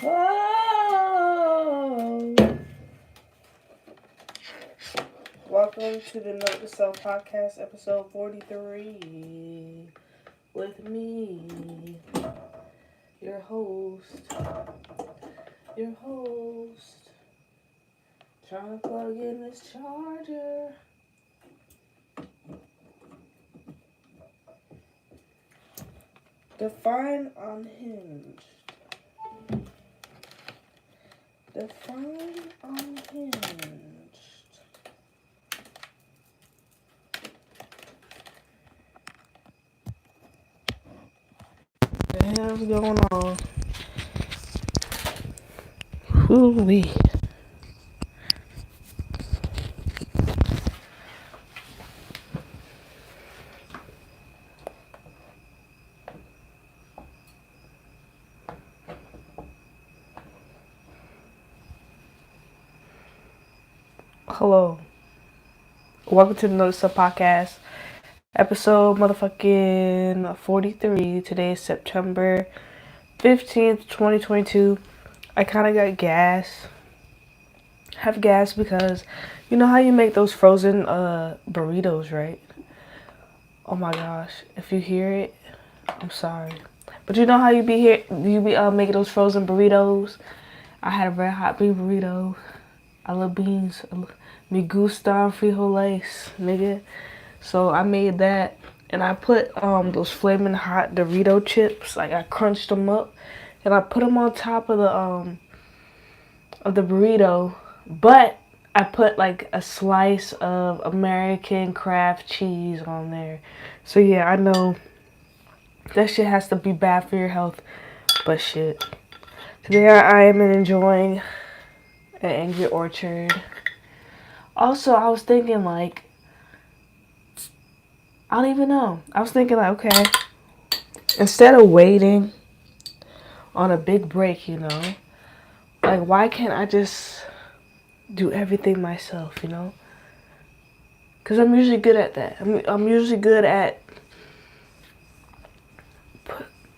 Oh. Welcome to the Note to Self podcast, episode 43. With me, your host. Trying to plug in this charger. Define unhinged. Define unhinged. What the hell's going on? Hoo-wee. Hello. Welcome to the Note to Self podcast, episode motherfucking 43. Today is September 15th, 2022. I kind of got gas. Have gas because you know how you make those frozen burritos, right? Oh my gosh. If you hear it, I'm sorry. But you know how you be making those frozen burritos? I had a red hot beef burrito. I love beans. Me gustan frijoles, nigga. So I made that, and I put those flaming hot Dorito chips. Like I crunched them up, and I put them on top of the burrito. But I put like a slice of American Kraft cheese on there. So yeah, I know that shit has to be bad for your health, but shit. Today I am enjoying an Angry Orchard. Also, I was thinking like, I don't even know. I was thinking like, okay, instead of waiting on a big break, like why can't I just do everything myself, Because I'm usually good at that. I'm usually good at,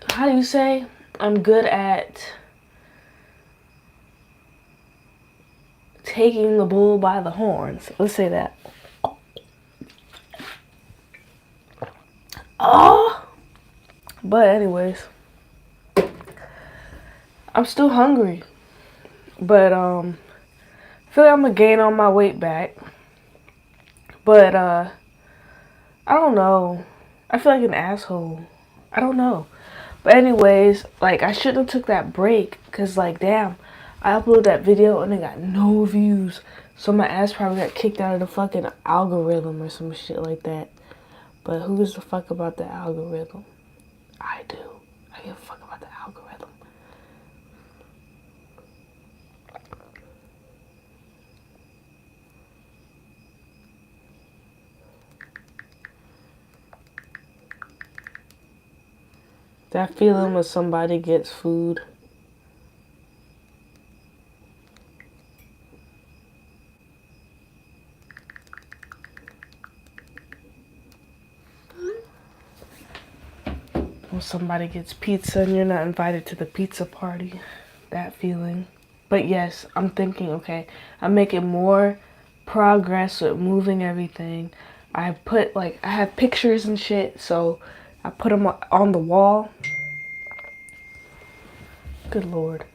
how do you say? I'm good at taking the bull by the horns. Let's say that. Oh! But anyways, I'm still hungry. But I feel like I'm gonna gain all my weight back. But I don't know. I feel like an asshole. I don't know. But anyways, like I shouldn't have took that break, cause like damn, I uploaded that video and it got no views. So my ass probably got kicked out of the fucking algorithm or some shit like that. But who gives a fuck about the algorithm? I do. I give a fuck about the algorithm. That feeling when somebody gets food. When somebody gets pizza and you're not invited to the pizza party. That feeling. But yes, I'm thinking, okay, I'm making more progress with moving everything. I have pictures and shit, so I put them on the wall. Good Lord.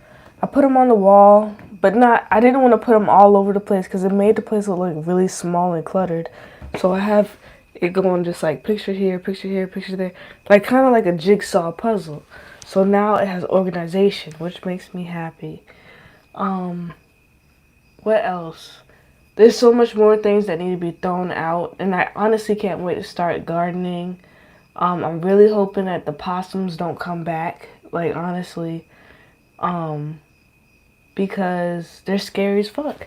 I put them on the wall, but I didn't want to put them all over the place because it made the place look like really small and cluttered. So I have it going just like picture here, picture there. Like kind of like a jigsaw puzzle. So now it has organization, which makes me happy. What else? There's so much more things that need to be thrown out, and I honestly can't wait to start gardening. I'm really hoping that the possums don't come back, like honestly, because they're scary as fuck.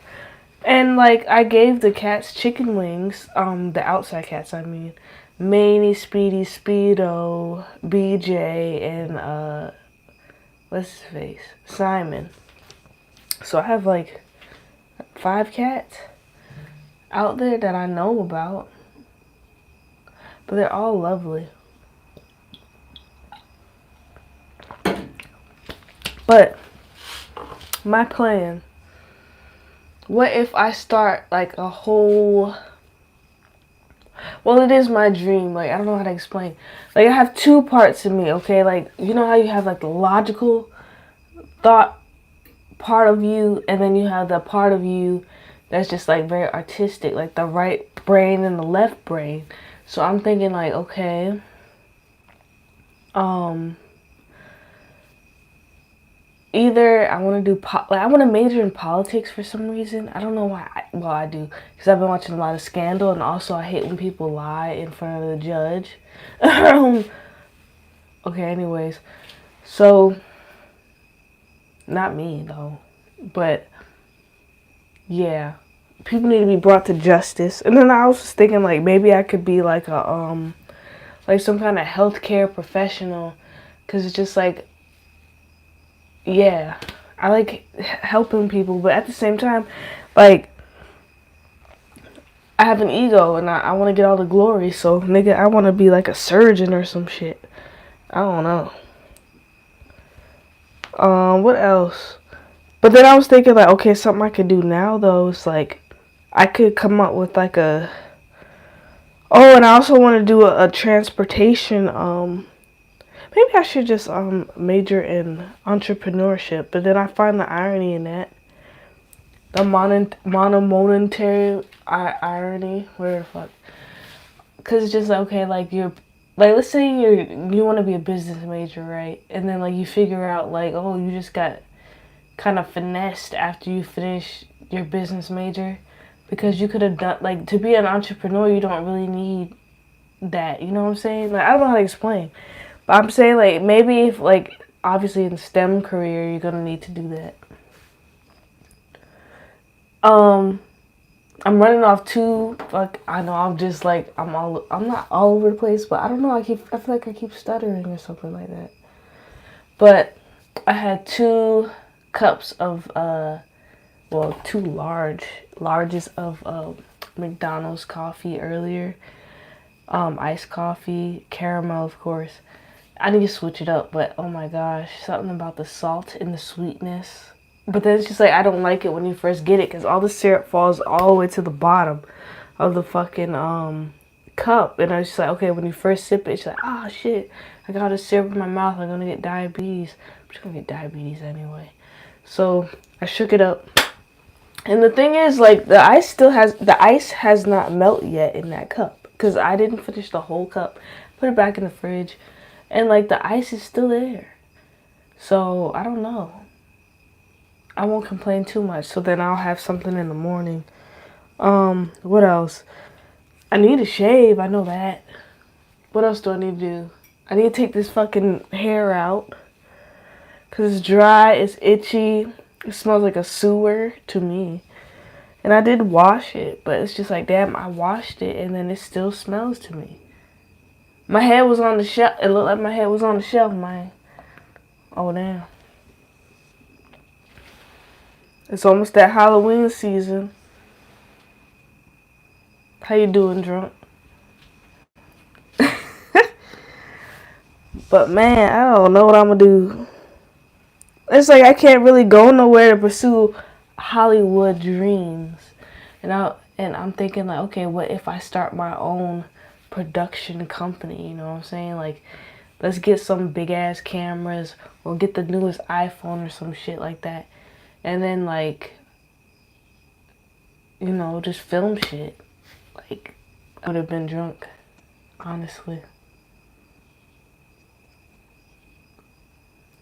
And like I gave the cats chicken wings, the outside cats I mean, Manny, Speedy, Speedo, BJ, and what's his face? Simon. So I have like 5 cats out there that I know about. But they're all lovely. But my plan. What if I start like a whole... Well, it is my dream. Like, I don't know how to explain. Like, I have two parts in me, okay? Like, you know how you have like the logical thought part of you, and then you have the part of you that's just like very artistic, like the right brain and the left brain. So I'm thinking like, okay, either I want to do I want to major in politics for some reason. I don't know why. Well, I do, because I've been watching a lot of Scandal, and also I hate when people lie in front of the judge. Okay, anyways, so not me though, but yeah, people need to be brought to justice. And then I was just thinking like maybe I could be like a like some kind of healthcare professional, because it's just like, yeah, I like helping people, but at the same time, like, I have an ego and I want to get all the glory. So nigga, I want to be like a surgeon or some shit. I don't know. What else? But then I was thinking like, okay, something I could do now though is like, I could come up with like a... Oh, and I also want to do a transportation, maybe I should just major in entrepreneurship, but then I find the irony in that. The monetary irony, where the fuck? Because it's just like, okay, like you're, like let's say you want to be a business major, right? And then like you figure out like, oh, you just got kind of finessed after you finish your business major, because you could have done, like, to be an entrepreneur you don't really need that, you know what I'm saying? Like, I don't know how to explain, but I'm saying like maybe if like obviously in STEM career you're gonna need to do that. I'm running off two, like, I know I'm just like, I'm not all over the place, but I don't know, I feel like I keep stuttering or something like that. But I had 2 cups of, well, 2 larges of McDonald's coffee earlier. Iced coffee, caramel, of course. I need to switch it up, but oh my gosh, something about the salt and the sweetness. But then it's just like, I don't like it when you first get it, because all the syrup falls all the way to the bottom of the fucking cup. And I was just like, okay, when you first sip it, it's like, oh shit, I got a syrup in my mouth, I'm gonna get diabetes. I'm just gonna get diabetes anyway. So I shook it up. And the thing is, like, the ice has not melted yet in that cup, because I didn't finish the whole cup. Put it back in the fridge, and like the ice is still there. So I don't know. I won't complain too much, so then I'll have something in the morning. What else? I need to shave, I know that. What else do I need to do? I need to take this fucking hair out, because it's dry, it's itchy, it smells like a sewer to me. And I did wash it, but it's just like, damn, I washed it and then it still smells to me. My head was on the shelf, it looked like my head was on the shelf, man. Oh, damn. It's almost that Halloween season. How you doing, drunk? But man, I don't know what I'm gonna do. It's like I can't really go nowhere to pursue Hollywood dreams. And I'm thinking like, okay, what if I start my own production company, you know what I'm saying? Like, let's get some big ass cameras or get the newest iPhone or some shit like that. And then, like, you know, just film shit. Like, I would have been drunk, honestly.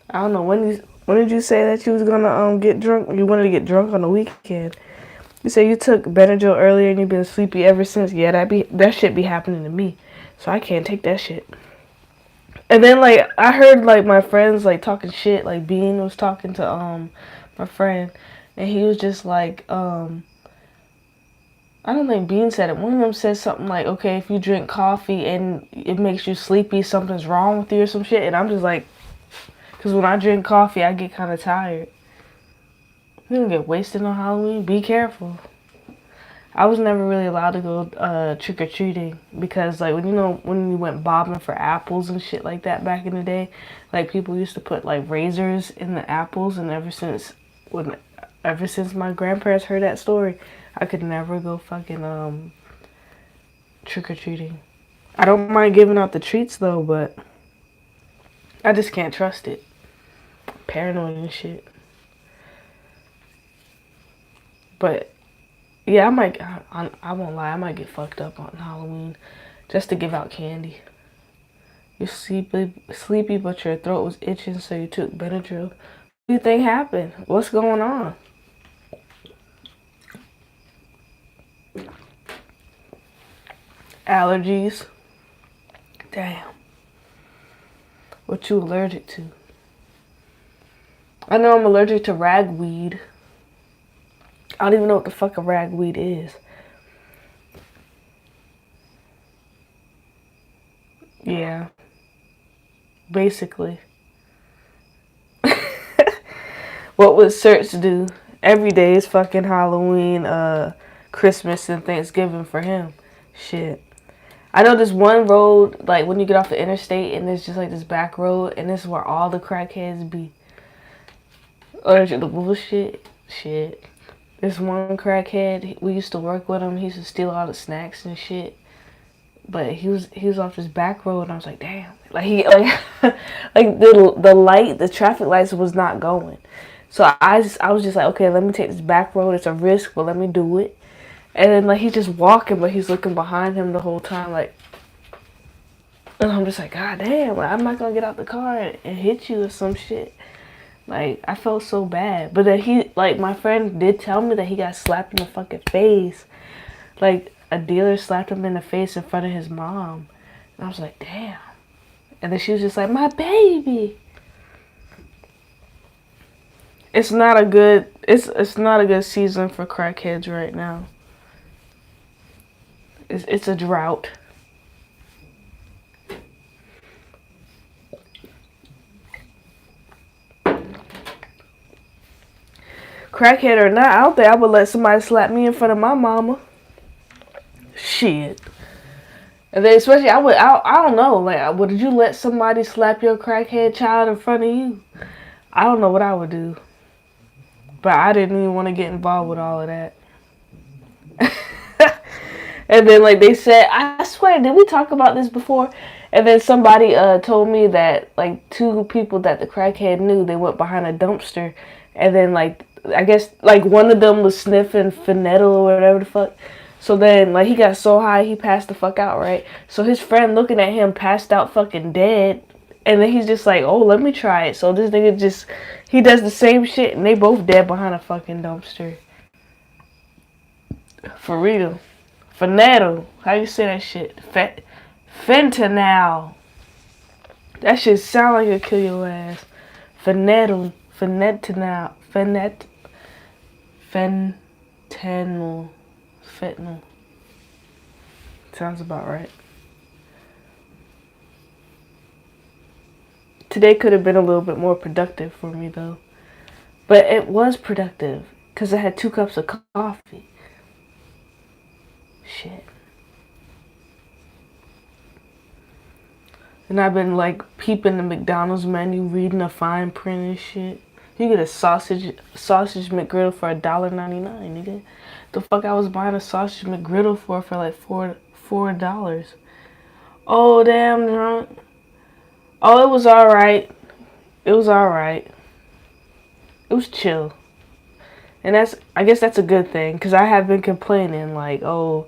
I don't know, when did you say that you was gonna get drunk? You wanted to get drunk on the weekend. You say you took Benadryl earlier and you've been sleepy ever since. Yeah, that shit be happening to me. So I can't take that shit. And then, like, I heard, like, my friends, like, talking shit. Like, Bean was talking to, my friend, and he was just like, I don't think Bean said it. One of them said something like, okay, if you drink coffee and it makes you sleepy, something's wrong with you or some shit. And I'm just like, because when I drink coffee, I get kind of tired. You don't get wasted on Halloween. Be careful. I was never really allowed to go trick-or-treating, because, like, when you went bobbing for apples and shit like that back in the day, like, people used to put, like, razors in the apples, and ever since when ever since my grandparents heard that story, I could never go fucking trick or treating. I don't mind giving out the treats though, but I just can't trust it. Paranoid and shit. But yeah, I won't lie, I might get fucked up on Halloween just to give out candy. You're sleepy, but your throat was itching, so you took Benadryl. What do you think happened? What's going on? Allergies. Damn. What you allergic to? I know I'm allergic to ragweed. I don't even know what the fuck a ragweed is. Yeah. Basically. What would Search do? Every day is fucking Halloween, Christmas, and Thanksgiving for him. Shit. I know this one road, like when you get off the interstate, and there's just like this back road, and this is where all the crackheads be. Or the bullshit. Shit. This one crackhead, we used to work with him. He used to steal all the snacks and shit. But he was off this back road, and I was like, damn. Like like the light, the traffic lights was not going. So I was just like, okay, let me take this back road. It's a risk, but let me do it. And then like he's just walking, but he's looking behind him the whole time, like. And I'm just like, god damn, like, I'm not gonna get out the car and hit you or some shit. Like, I felt so bad. But then my friend did tell me that he got slapped in the fucking face. Like, a dealer slapped him in the face in front of his mom. And I was like, damn. And then she was just like, my baby. It's not a good season for crackheads right now. It's a drought. Crackhead or not, I don't think I would let somebody slap me in front of my mama. Shit. And then especially I don't know, like, would you let somebody slap your crackhead child in front of you? I don't know what I would do. But I didn't even want to get involved with all of that. And then like they said, I swear, did we talk about this before? And then somebody told me that like two people that the crackhead knew, they went behind a dumpster, and then like I guess like one of them was sniffing fentanyl or whatever the fuck. So then like he got so high he passed the fuck out, right? So his friend looking at him passed out fucking dead. And then he's just like, oh, let me try it. So this nigga he does the same shit, and they both dead behind a fucking dumpster. For real. Fentanyl. How you say that shit? Fentanyl. That shit sound like it'll kill your ass. Fentanyl. Fentanyl. Sounds about right. Today could have been a little bit more productive for me though. But it was productive because I had 2 cups of coffee. Shit. And I've been like peeping the McDonald's menu, reading the fine print and shit. You get a sausage McGriddle for $1.99, nigga. The fuck I was buying a sausage McGriddle for like $4. Oh, damn drunk. Oh, it was alright. It was alright. It was chill. And I guess that's a good thing, because I have been complaining, like, oh,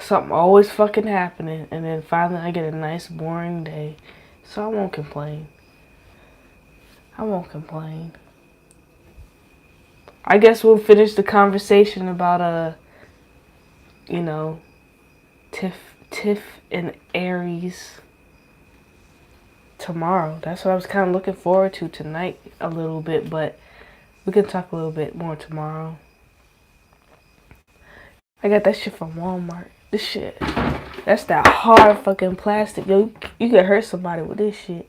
something always fucking happening, and then finally I get a nice boring day. So I won't complain. I guess we'll finish the conversation about, Tiff and Aries tomorrow. That's what I was kind of looking forward to tonight a little bit, but we can talk a little bit more tomorrow. I got that shit from Walmart. This shit, that's that hard fucking plastic. Yo, you could hurt somebody with this shit.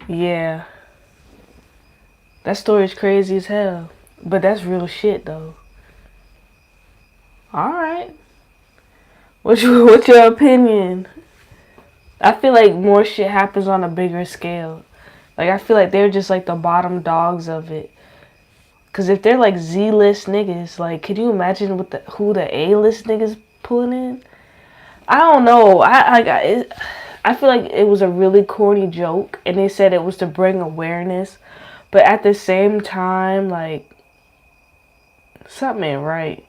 Yeah. That story is crazy as hell. But that's real shit though. Alright. What's your opinion? I feel like more shit happens on a bigger scale. Like, I feel like they're just like the bottom dogs of it. Cause if they're like Z-list niggas, like, could you imagine who the A-list niggas pulling in? I don't know. I feel like it was a really corny joke, and they said it was to bring awareness, but at the same time, like, something ain't right.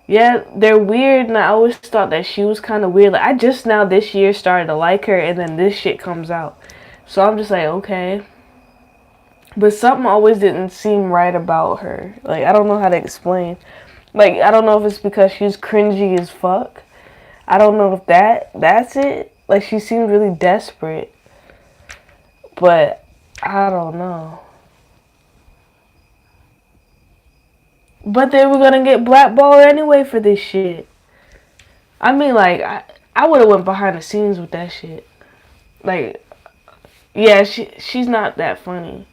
Yeah, they're weird, and I always thought that she was kind of weird. Like, I just now this year started to like her, and then this shit comes out, so I'm just like, okay. But something always didn't seem right about her. Like, I don't know how to explain. Like, I don't know if it's because she's cringy as fuck. I don't know if that's it. Like, she seemed really desperate. But I don't know. But they were gonna get blackballed anyway for this shit. I mean, like, I would have went behind the scenes with that shit. Like, yeah, she's not that funny.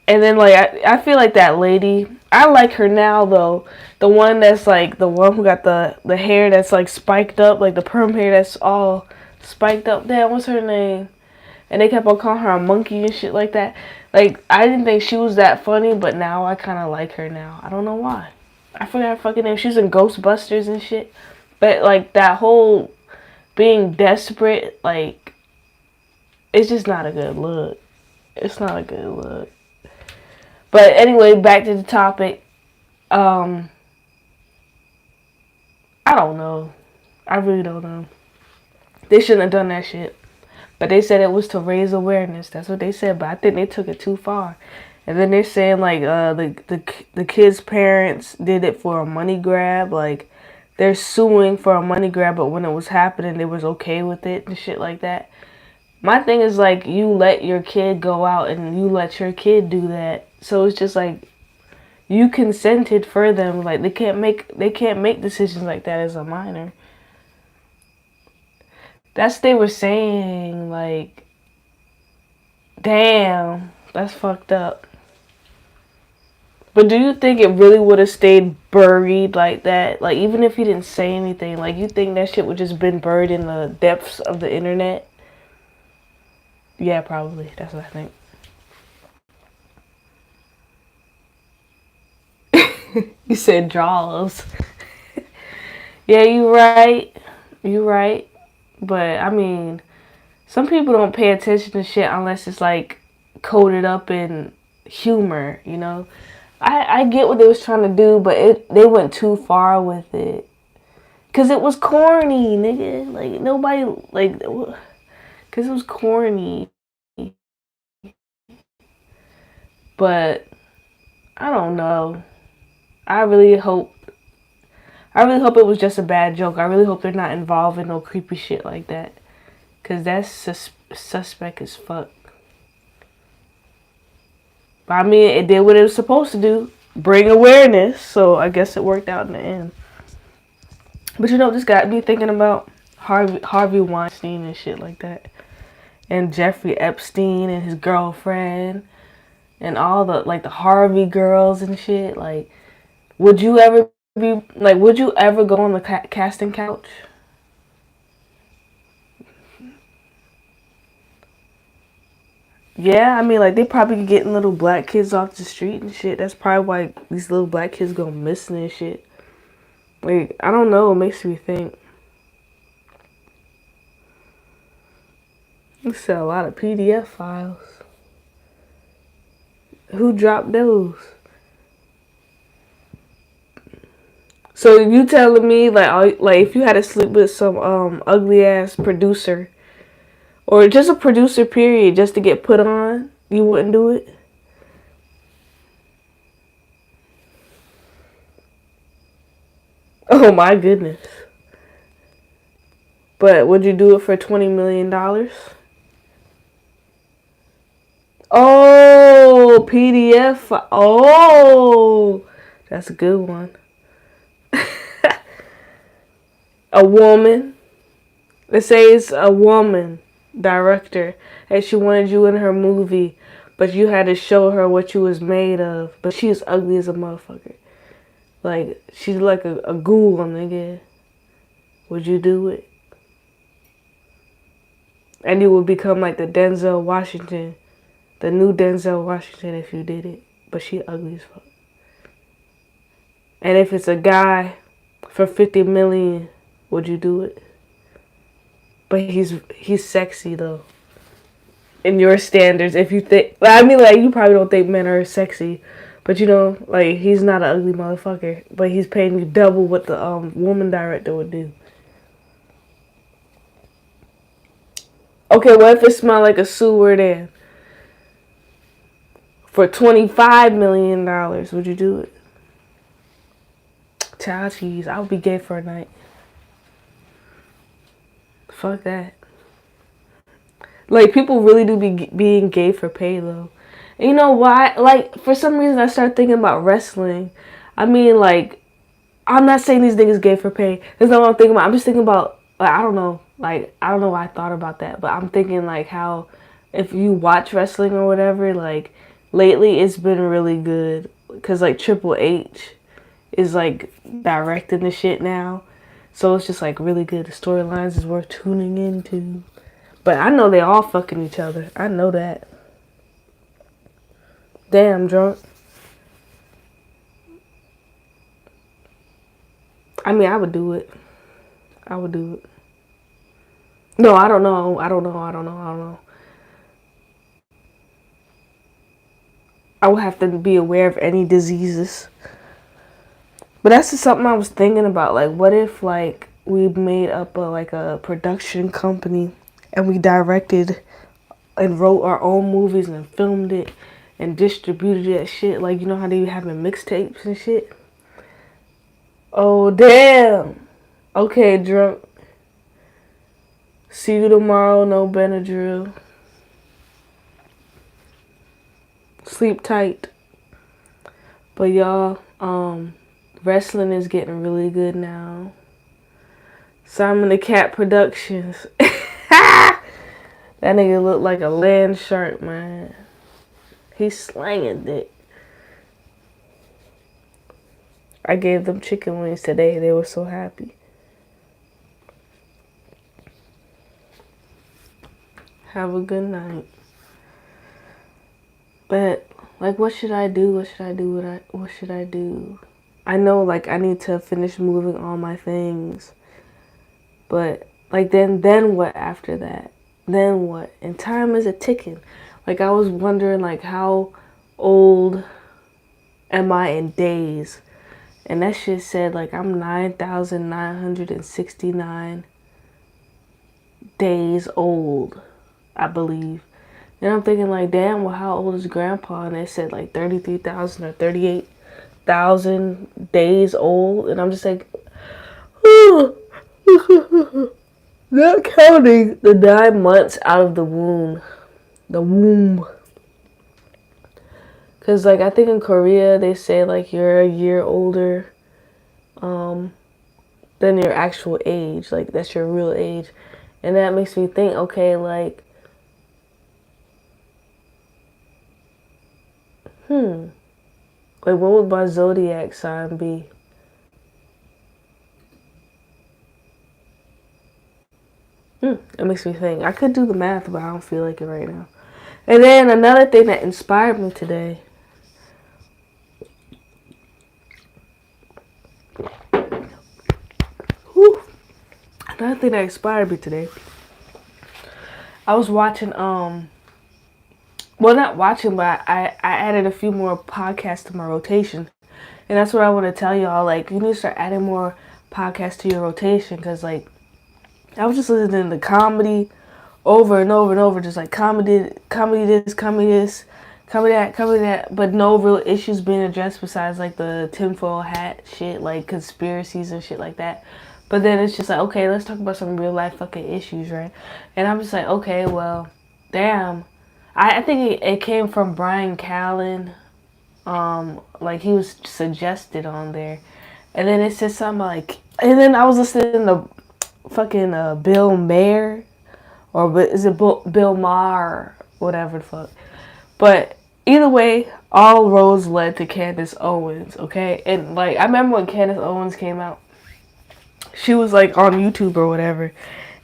And then, like, I feel like that lady, I like her now, though. The one that's, like, the one who got the hair that's, like, spiked up, like, the perm hair that's all spiked up. Damn, what's her name? And they kept on calling her a monkey and shit like that. Like, I didn't think she was that funny, but now I kind of like her now. I don't know why. I forgot her fucking name. She was in Ghostbusters and shit. But, like, that whole being desperate, like, it's just not a good look. It's not a good look. But anyway, back to the topic. I don't know. I really don't know. They shouldn't have done that shit. But they said it was to raise awareness. That's what they said. But I think they took it too far. And then they're saying, like, the kids' parents did it for a money grab. Like, they're suing for a money grab, but when it was happening, they was okay with it and shit like that. My thing is, like, you let your kid go out and you let your kid do that. So it's just like, you consented for them. Like, they can't make decisions like that as a minor. That's what they were saying. Like, damn, that's fucked up. But do you think it really would have stayed buried like that? Like, even if he didn't say anything, like, you think that shit would just been buried in the depths of the internet? Yeah, probably. That's what I think. You said Jaws. Yeah, you right. You right. But, I mean, some people don't pay attention to shit unless it's, like, coded up in humor, you know? I get what they was trying to do, but they went too far with it. Because it was corny, nigga. Like, nobody, like, because it was corny. But, I don't know. I really hope it was just a bad joke. I really hope they're not involved in no creepy shit like that. Because that's suspect as fuck. But I mean, it did what it was supposed to do. Bring awareness. So I guess it worked out in the end. But you know, this got me thinking about Harvey Weinstein and shit like that. And Jeffrey Epstein and his girlfriend. And all the, like, the Harvey girls and shit. Like, would you ever go on the casting couch? Yeah, I mean, like, they probably getting little black kids off the street and shit. That's probably why these little black kids go missing and shit. Like, I don't know. It makes me think. You sell a lot of PDF files. Who dropped those? So you telling me, like if you had to sleep with some ugly ass producer, or just a producer period, just to get put on, you wouldn't do it? Oh my goodness. But would you do it for $20 million? Oh, PDF. Oh, that's a good one. A woman. Let's say it's a woman director and she wanted you in her movie, but you had to show her what you was made of. But she is ugly as a motherfucker. Like, she's like a ghoul, nigga. Would you do it? And you would become like the Denzel Washington The new Denzel Washington if you did it. But she ugly as fuck. And if it's a guy for 50 million, would you do it? But he's sexy though. In your standards, if you think, I mean, like, you probably don't think men are sexy, but you know, like, he's not an ugly motherfucker, but he's paying you double what the woman director would do. Okay, what if it smelled like a sewer then? For $25 million, would you do it? Child cheese, I would be gay for a night. Fuck that. Like, people really do be being gay for pay, though. And you know why? Like, for some reason, I started thinking about wrestling. I mean, like, I'm not saying these niggas gay for pay. That's not what I'm thinking about. I'm just thinking about, like, I don't know. Like, I don't know why I thought about that. But I'm thinking, like, how if you watch wrestling or whatever, like, lately it's been really good. Because, like, Triple H is, like, directing the shit now. So it's just, like, really good. The storylines is worth tuning into. But I know they all fucking each other. I know that. Damn, drunk. I mean, I would do it. I would do it. No, I don't know. I don't know. I would have to be aware of any diseases. But that's just something I was thinking about. Like, what if, like, we made up a production company and we directed and wrote our own movies and filmed it and distributed that shit. Like, you know how they having mixtapes and shit? Oh, damn. Okay, drunk. See you tomorrow, no Benadryl. Sleep tight. But y'all, wrestling is getting really good now. Simon the Cat Productions. That nigga look like a land shark, man. He's slanging it. I gave them chicken wings today. They were so happy. Have a good night. But, like, what should I do? What should I do? I know, like, I need to finish moving all my things. But, like, then what after that? Then what? And time is a ticking. Like, I was wondering, like, how old am I in days? And that shit said, like, I'm 9,969 days old, I believe. And I'm thinking, like, damn, well, how old is Grandpa? And they said, like, 33,000 or 38,000 days old. And I'm just like, not counting the 9 months out of the womb. The womb. Because, like, I think in Korea, they say, like, you're a year older than your actual age. Like, that's your real age. And that makes me think, okay, like, like, what would my zodiac sign be? It makes me think. I could do the math, but I don't feel like it right now. And then another thing that inspired me today. Another thing that inspired me today. I was watching, well, not watching, but I added a few more podcasts to my rotation. And that's what I want to tell y'all. Like, you need to start adding more podcasts to your rotation. Because, like, I was just listening to comedy over and over and over. Just, like, comedy this, comedy that. But no real issues being addressed besides, like, the tinfoil hat shit. Like, conspiracies and shit like that. But then it's just like, okay, let's talk about some real life fucking issues, right? And I'm just like, okay, well, damn. I think it came from Brian Callen. Like, he was suggested on there. And then it said something like, and then I was listening to fucking Bill Maher. Or is it Bill Maher? Whatever the fuck. But either way, all roads led to Candace Owens, okay? And, like, I remember when Candace Owens came out. She was, like, on YouTube or whatever.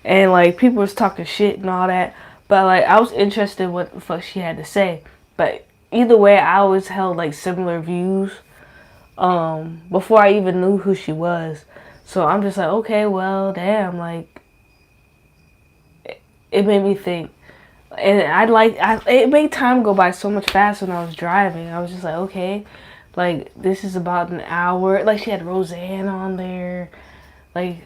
And, like, people was talking shit and all that. But like I was interested in what the fuck she had to say. But either way, I always held like similar views before I even knew who she was. So I'm just like, okay, well, damn, like it made me think. And it made time go by so much faster when I was driving. I was just like, okay, like this is about an hour. Like she had Roseanne on there. Like,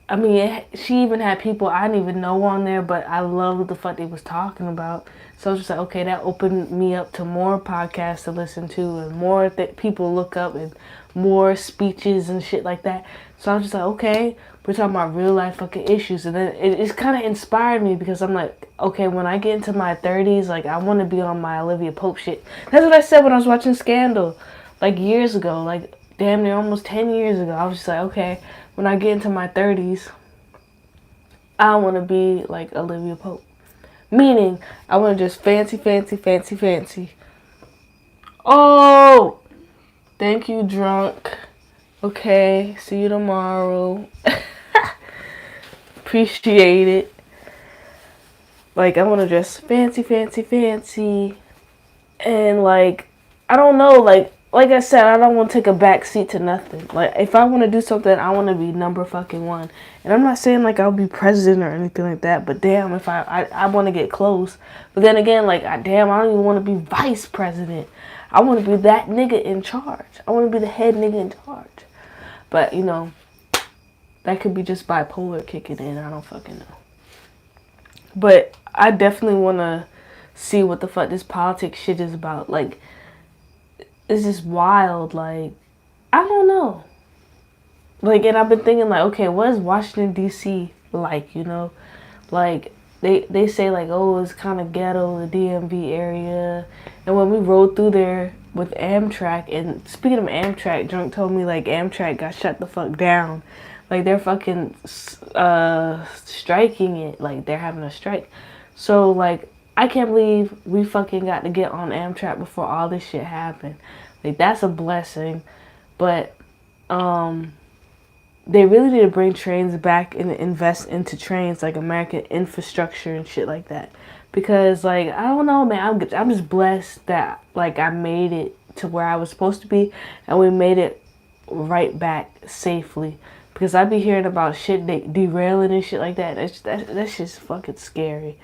I mean, she even had people I didn't even know on there, but I loved what the fuck they was talking about. So I was just like, okay, that opened me up to more podcasts to listen to and more people look up and more speeches and shit like that. So I was just like, okay, we're talking about real life fucking issues. And then it's kind of inspired me because I'm like, okay, when I get into my 30s, like I want to be on my Olivia Pope shit. That's what I said when I was watching Scandal, like years ago, like damn near almost 10 years ago. I was just like, okay, when I get into my 30s, I want to be like Olivia Pope. Meaning, I want to just fancy, fancy, fancy, fancy. Oh, thank you, drunk. Okay, see you tomorrow. Appreciate it. Like, I want to just fancy, fancy, fancy. And like, I don't know, like I said, I don't want to take a back seat to nothing. Like, if I want to do something, I want to be number fucking one. And I'm not saying like I'll be president or anything like that, but damn, if I want to get close. But then again, like, damn, I don't even want to be vice president. I want to be that nigga in charge. I want to be the head nigga in charge. But, you know, that could be just bipolar kicking in. I don't fucking know. But I definitely want to see what the fuck this politics shit is about. Like, it's just wild. Like, I don't know. Like, and I've been thinking, like, okay, what is Washington, D.C. like, you know? Like, they say, like, oh, it's kind of ghetto, the DMV area. And when we rode through there with Amtrak, and speaking of Amtrak, Drunk told me, like, Amtrak got shut the fuck down. Like, they're fucking striking it. Like, they're having a strike. So, like, I can't believe we fucking got to get on Amtrak before all this shit happened. Like, that's a blessing. But, they really need to bring trains back and invest into trains, like American infrastructure and shit like that. Because, like, I don't know, man. I'm just blessed that, like, I made it to where I was supposed to be. And we made it right back safely. Because I be hearing about shit derailing and shit like that. That's just fucking scary.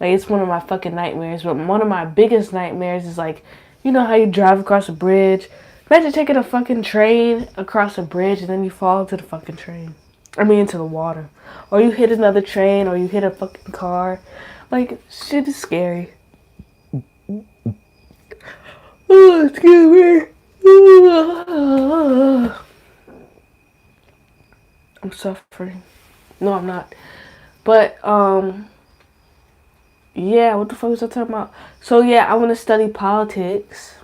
Like, it's one of my fucking nightmares. But one of my biggest nightmares is, like, you know how you drive across a bridge? Imagine taking a fucking train across a bridge and then you fall into the fucking train. I mean, into the water. Or you hit another train or you hit a fucking car. Like, shit is scary. Oh, excuse me. I'm suffering. No, I'm not. But, yeah, what the fuck was I talking about? So, yeah, I want to study politics.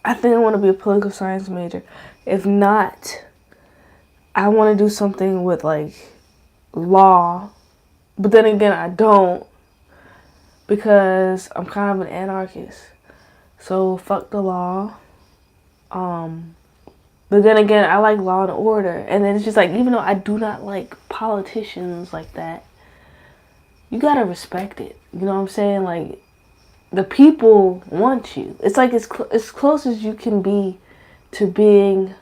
I think I want to be a political science major. If not, I want to do something with, like, law. But then again, I don't. Because I'm kind of an anarchist. So, fuck the law. But then again, I like law and order. And then it's just like, even though I do not like politicians like that, you gotta respect it. You know what I'm saying? Like, the people want you. It's like as close as you can be to being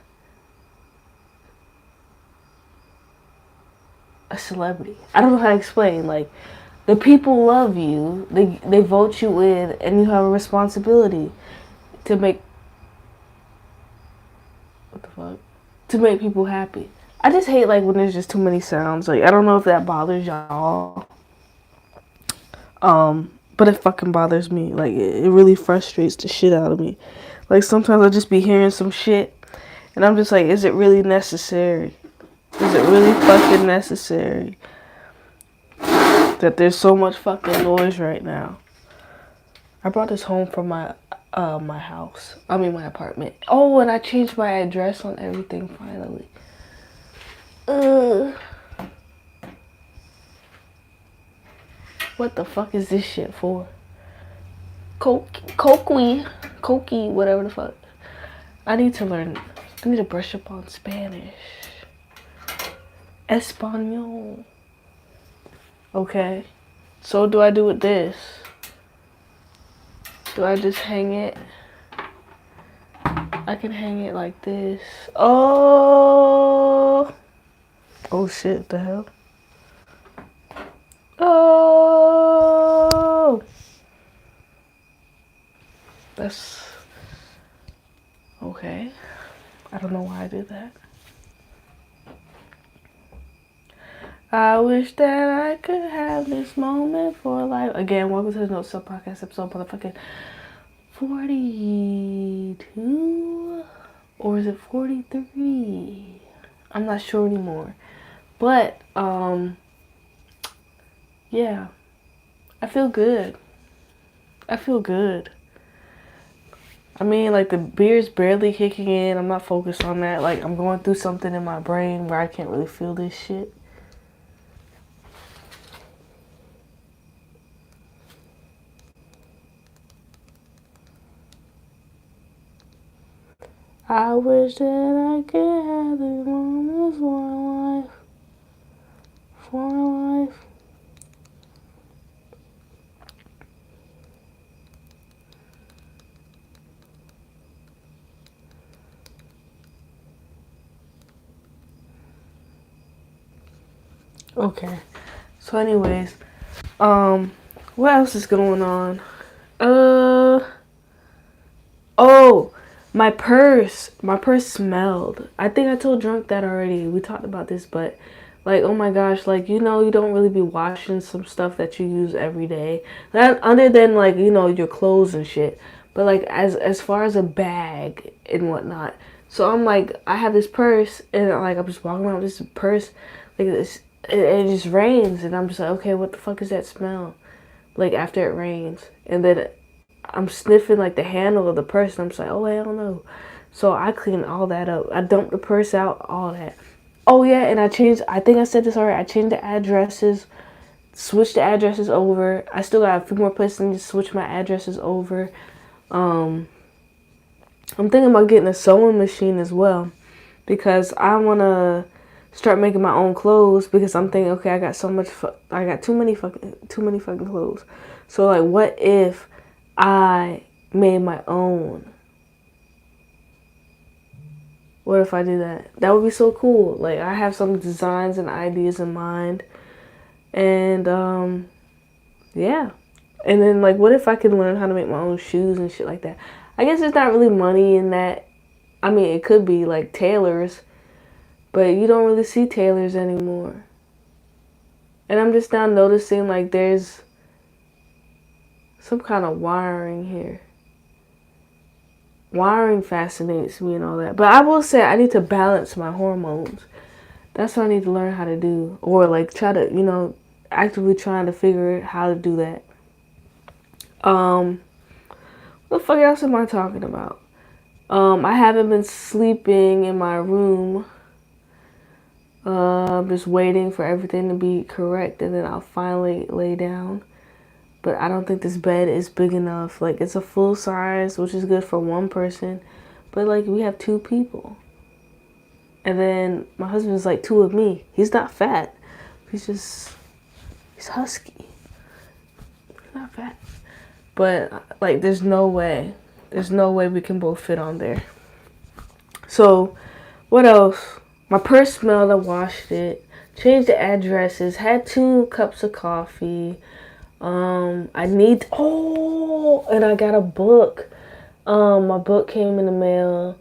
a celebrity. I don't know how to explain. Like, the people love you. They vote you in, and you have a responsibility to make to make people happy. I just hate, like, when there's just too many sounds. Like, I don't know if that bothers y'all. But it fucking bothers me. Like, it really frustrates the shit out of me. Like, sometimes I'll just be hearing some shit, and I'm just like, is it really necessary? Is it really fucking necessary that there's so much fucking noise right now? I brought this home from my house. I mean, my apartment. Oh, and I changed my address on everything finally. What the fuck is this shit for? Cokie, whatever the fuck. I need to brush up on Spanish. Espanol. Okay. So what do I do with this? Do I just hang it? I can hang it like this. Oh! Oh shit, what the hell? Oh! That's... okay. I don't know why I did that. I wish that I could have this moment for life. Again, welcome to the NOTE2SELF podcast episode motherfucking 42? Or is it 43? I'm not sure anymore. But, yeah. I feel good. I feel good. I mean, like, the beer's barely kicking in. I'm not focused on that. Like, I'm going through something in my brain where I can't really feel this shit. I wish that I could have the moments for my life. For my life. Okay. So anyways, what else is going on? Oh, my purse smelled. I think I told Drunk that already. We talked about this, but like, oh my gosh, like, you know, you don't really be washing some stuff that you use every day. That other than like, you know, your clothes and shit. But like as far as a bag and whatnot. So I'm like, I have this purse and like I'm just walking around with this purse like this. It just rains and I'm just like, okay, what the fuck is that smell? Like after it rains. And then I'm sniffing like the handle of the purse and I'm just like, oh, I don't know. So I clean all that up. I dumped the purse out, all that. Oh yeah, and I think I said this already, I changed the addresses, switched the addresses over. I still got a few more places to switch my addresses over. I'm thinking about getting a sewing machine as well because I want to start making my own clothes because I'm thinking, okay, I got too many fucking clothes. So like, what if I made my own? What if I did that? That would be so cool. Like, I have some designs and ideas in mind. And, yeah. And then, like, what if I could learn how to make my own shoes and shit like that? I guess there's not really money in that. I mean, it could be, like, tailors. But you don't really see tailors anymore. And I'm just now noticing, like, there's some kind of wiring here. Wiring fascinates me and all that. But I will say I need to balance my hormones. That's what I need to learn how to do. Or like try to, you know, actively trying to figure out how to do that. What the fuck else am I talking about? I haven't been sleeping in my room. I'm just waiting for everything to be correct and then I'll finally lay down. But I don't think this bed is big enough. Like, it's a full size, which is good for one person. But, like, we have two people. And then my husband's like two of me. He's not fat. He's husky. He's not fat. But, like, there's no way. There's no way we can both fit on there. So, what else? My purse smelled. I washed it. Changed the addresses. Had 2 cups of coffee. And I got a book. My book came in the mail.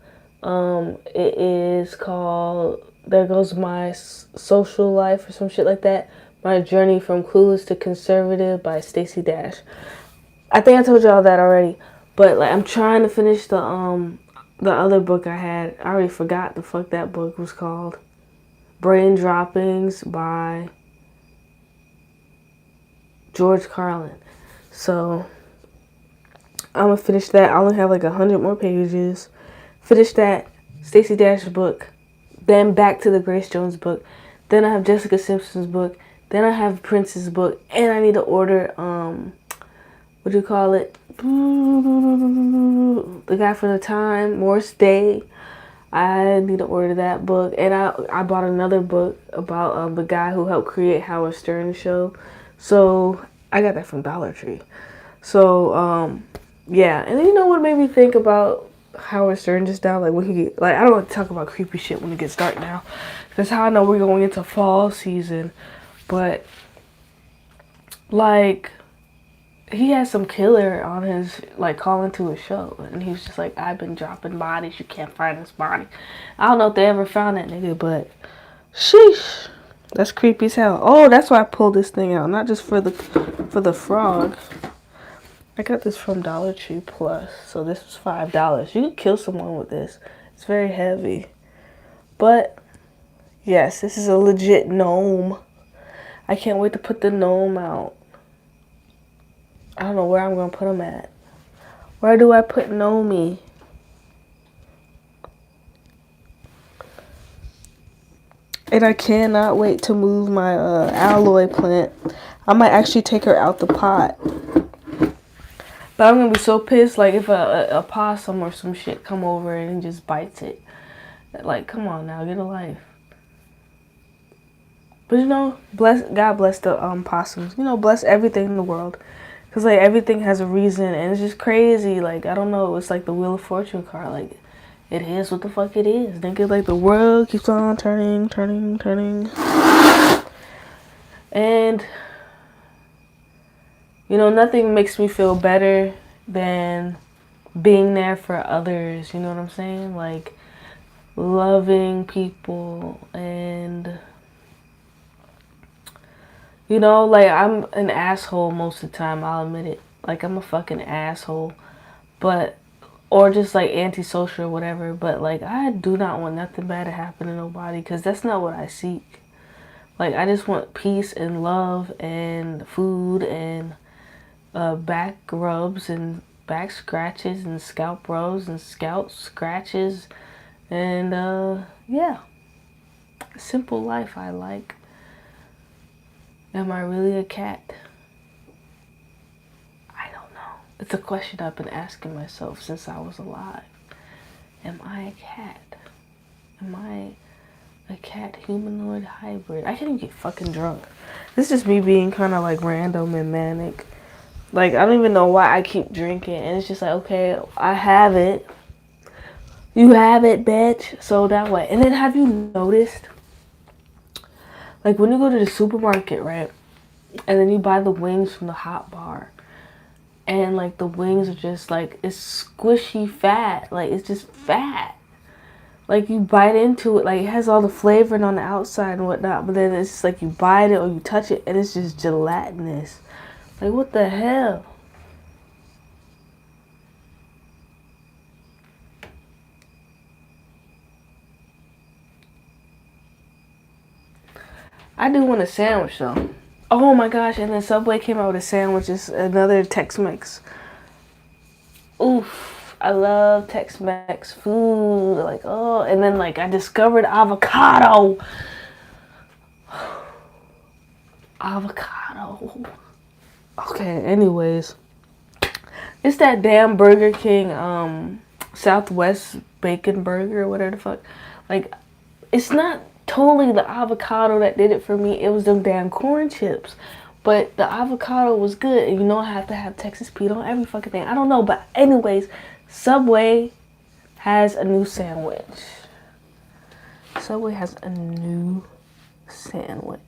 It is called There Goes My Social Life or some shit like that. My Journey from Clueless to Conservative by Stacey Dash. I think I told y'all that already. But like I'm trying to finish the other book I had. I already forgot the fuck that book was called. Brain Droppings by George Carlin. So I'm gonna finish that. I only have like 100 more pages. Finish that Stacey Dash book. Then back to the Grace Jones book. Then I have Jessica Simpson's book. Then I have Prince's book. And I need to order what do you call it? The Guy from the Time, Morris Day. I need to order that book. And I bought another book about the guy who helped create Howard Stern show. So I got that from Dollar Tree. So, yeah. And then you know what made me think about Howard Stern just now? Like, when he, like, I don't want to talk about creepy shit when it gets dark now. That's how I know we're going into fall season. But, like, he had some killer on his, like, calling to his show. And he was just like, I've been dropping bodies. You can't find this body. I don't know if they ever found that nigga, but sheesh. That's creepy as hell. Oh, that's why I pulled this thing out. Not just for the frog. I got this from Dollar Tree Plus. So this was $5. You could kill someone with this. It's very heavy. But, yes, this is a legit gnome. I can't wait to put the gnome out. I don't know where I'm going to put him at. Where do I put Nomi? And I cannot wait to move my aloe plant. I might actually take her out the pot. But I'm going to be so pissed, like, if a possum or some shit come over and just bites it. Like, come on now, get a life. But, you know, God bless the possums. You know, bless everything in the world. Because, like, everything has a reason, and it's just crazy. Like, I don't know, it's like the Wheel of Fortune card. Like, it is what the fuck it is. Nigga, like, the world keeps on turning. And, you know, nothing makes me feel better than being there for others. You know what I'm saying? Like, loving people and, you know, like, I'm an asshole most of the time. I'll admit it. Like, I'm a fucking asshole. But, or just, like, antisocial or whatever. But, like, I do not want nothing bad to happen to nobody. Because that's not what I seek. Like, I just want peace and love and food and back rubs and back scratches and scalp rubs and scalp scratches. And, yeah. Simple life I like. Am I really a cat? I don't know. It's a question I've been asking myself since I was alive. Am I a cat? Am I a cat humanoid hybrid? I can't even get fucking drunk. This is just me being kind of like random and manic. Like, I don't even know why I keep drinking. And it's just like, okay, I have it. You have it, bitch. So that way. And then have you noticed? Like, when you go to the supermarket, right? And then you buy the wings from the hot bar. And, like, the wings are just, like, it's squishy fat. Like, it's just fat. Like, you bite into it. Like, it has all the flavoring on the outside and whatnot. But then it's just, like, you bite it or you touch it. And it's just gelatinous. Like, what the hell? I do want a sandwich, though. Oh, my gosh. And then Subway came out with a sandwich. It's another Tex-Mex. Oof. I love Tex-Mex food. Like, oh. And then, like, I discovered avocado. Avocado. Okay, anyways. It's that damn Burger King, Southwest Bacon Burger or whatever the fuck. Like, it's not totally the avocado that did it for me. It was them damn corn chips. But the avocado was good. And you know I have to have Texas Pete on every fucking thing. I don't know. But anyways, Subway has a new sandwich. Subway has a new sandwich.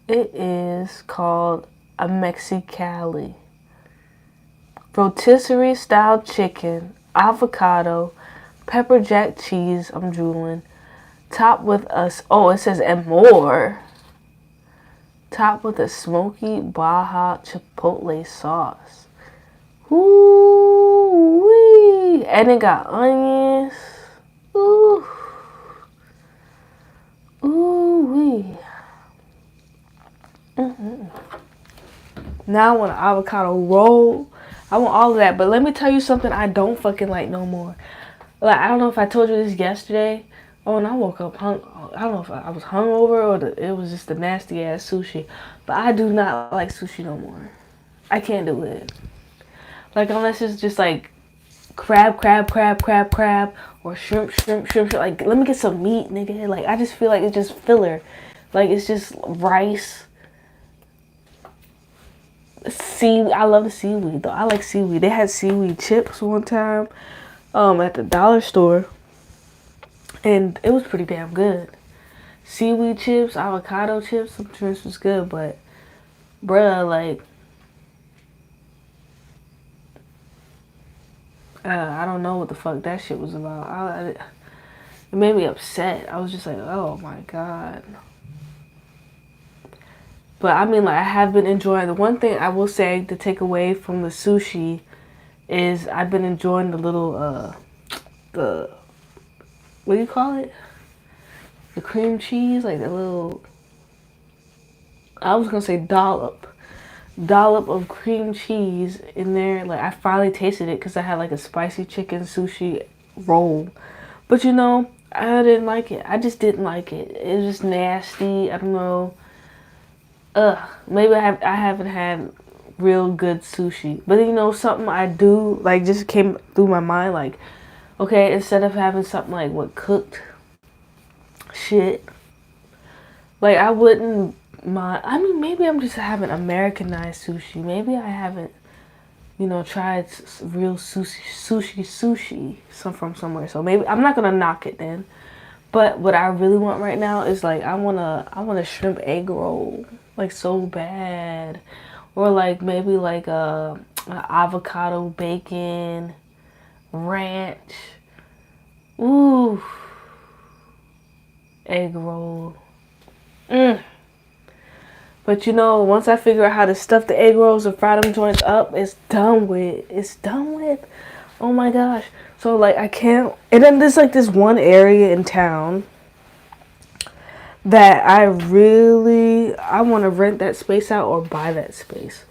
It is called a Mexicali. Rotisserie style chicken, avocado, pepper jack cheese, I'm drooling. Topped with it says and more. Topped with a smoky Baja Chipotle sauce. Ooh-wee. And it got onions. Ooh. Ooh-wee. Mm-hmm. Now I want an avocado roll. I want all of that. But let me tell you something I don't fucking like no more. Like, I don't know if I told you this yesterday. Oh, and I woke up I don't know if I was hungover or it was just the nasty ass sushi. But I do not like sushi no more. I can't do it. Like, unless it's just like crab, or shrimp. Like, let me get some meat, nigga. Like, I just feel like it's just filler. Like, it's just rice I love the seaweed though. I like seaweed. They had seaweed chips one time at the dollar store, and it was pretty damn good. Seaweed chips, avocado chips, some drinks was good, but bruh, like, I don't know what the fuck that shit was about. It made me upset. I was just like, oh my god. But I mean, like, I have been enjoying. The one thing I will say to take away from the sushi is I've been enjoying the little the what do you call it? The cream cheese, like the little. I was gonna say dollop of cream cheese in there. Like, I finally tasted it because I had like a spicy chicken sushi roll, but you know, I didn't like it. I just didn't like it. It was just nasty. I don't know. Maybe I haven't had real good sushi, but you know, something I do like just came through my mind. Like, okay, instead of having something like what cooked shit, like I wouldn't mind. I mean, maybe I'm just having Americanized sushi. Maybe I haven't, you know, tried real sushi from somewhere. So maybe I'm not gonna knock it then. But what I really want right now is like I want a shrimp egg roll, like so bad, or like maybe like a avocado bacon ranch. Ooh, egg roll. But you know, once I figure out how to stuff the egg rolls and fry them joints up, it's done with. It's done with. Oh my gosh. So like I can't. And then there's like this one area in town that I want to rent that space out or buy that space.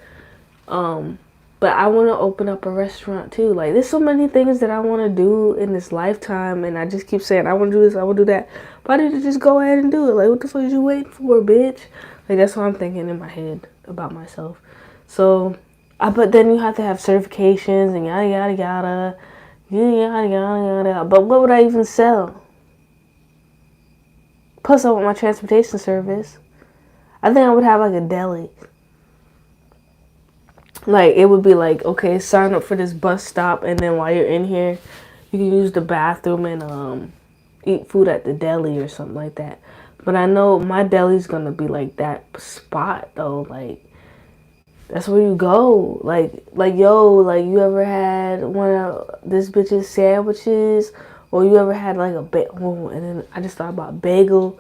But I want to open up a restaurant too. Like, there's so many things that I want to do in this lifetime, and I just keep saying I want to do this, I want to do that. But I need to just go ahead and do it. Like, what the fuck is you waiting for, bitch? Like, that's what I'm thinking in my head about myself. So, but then you have to have certifications and yada yada yada, yada yada yada. But what would I even sell? Plus, I want my transportation service. I think I would have like a deli. Like, it would be like, okay, sign up for this bus stop, and then while you're in here, you can use the bathroom and eat food at the deli or something like that. But I know my deli's gonna be like that spot though. Like, that's where you go. Like yo, like, you ever had one of this bitch's sandwiches, or you ever had like a and then I just thought about bagel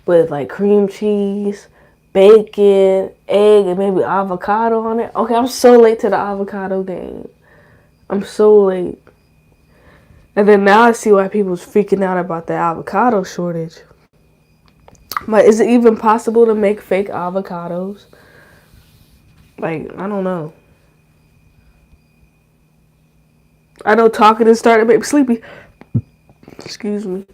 with like cream cheese, bacon, egg, and maybe avocado on it. Okay, I'm so late to the avocado game. I'm so late. And then now I see why people's freaking out about the avocado shortage. Like, is it even possible to make fake avocados? Like, I don't know. I know talking is starting to make me sleepy. Excuse me.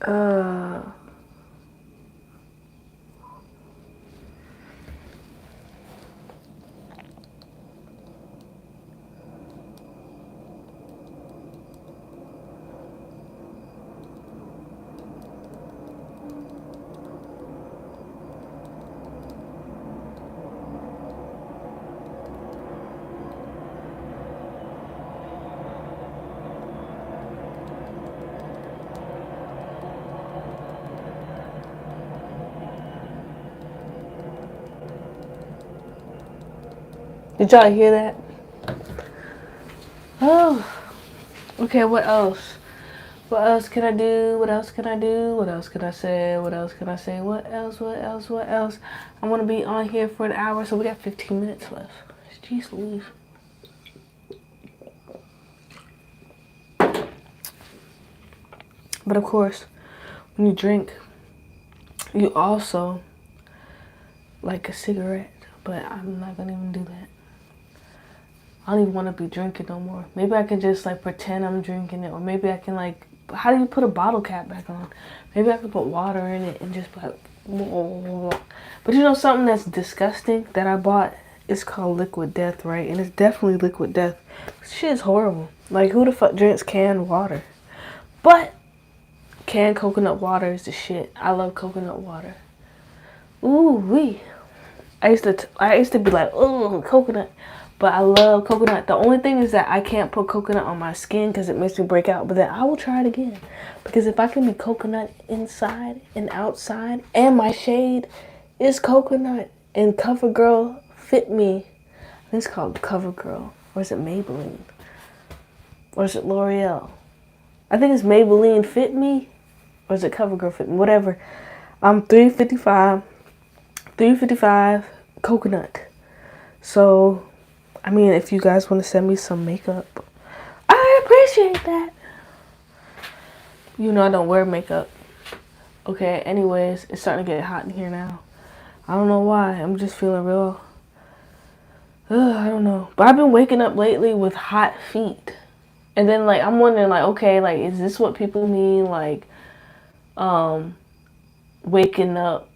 Uh, did y'all hear that? Oh, okay, what else? What else can I do? What else can I do? What else can I say? What else can I say? What else? What else? What else? I want to be on here for an hour, so we got 15 minutes left. Jeez Louise. But of course, when you drink, you also like a cigarette. but I'm not gonna even do that. I don't even want to be drinking no more. Maybe I can just like pretend I'm drinking it, or maybe I can like, how do you put a bottle cap back on? Maybe I can put water in it and just like, but you know something that's disgusting that I bought? It's called liquid death, right? And it's definitely liquid death. Shit is horrible. Like, who the fuck drinks canned water? But canned coconut water is the shit. I love coconut water. Ooh wee. I used to be like, oh, coconut. But I love coconut. The only thing is that I can't put coconut on my skin because it makes me break out. But then I will try it again. Because if I can be coconut inside and outside, and my shade is coconut, and CoverGirl Fit Me. I think it's called CoverGirl. Or is it Maybelline? Or is it L'Oreal? I think it's Maybelline Fit Me. Or is it CoverGirl Fit Me? Whatever. I'm $3.55 coconut. So, I mean, if you guys want to send me some makeup, I appreciate that. You know I don't wear makeup. Okay, anyways, it's starting to get hot in here now. I don't know why. I'm just feeling real, I don't know. But I've been waking up lately with hot feet. And then, like, I'm wondering, like, okay, like, is this what people mean? Like, waking up,